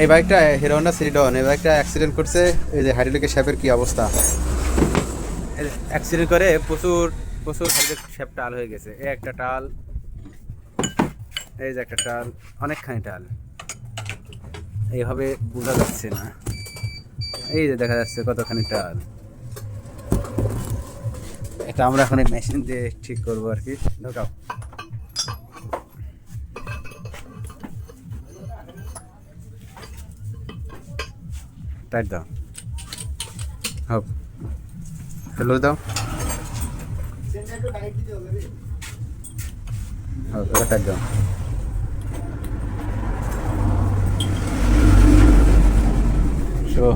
এই বাইকটা hero Honda সিডন, এই বাইকটা অ্যাক্সিডেন্ট করছে। এই যে হাইড্রোলিকের শ্যাপের কি অবস্থা, অ্যাক্সিডেন্ট করে প্রচুর প্রচুর হাইড্রোলিক শ্যাপ টাল হয়ে গেছে। এই একটা টাল, এই যে একটা টাল, অনেকখানি টাল, এইভাবে বোঝা যাচ্ছে না। এই যে দেখা যাচ্ছে কতখানি টাল। এটা আমরা এখন মেশিন দিয়ে ঠিক করবো আর কি। ঢোকাও, টাইট দাও, হোক, হ্যালো দাও, হোক, ওটা টাইট দাও। শো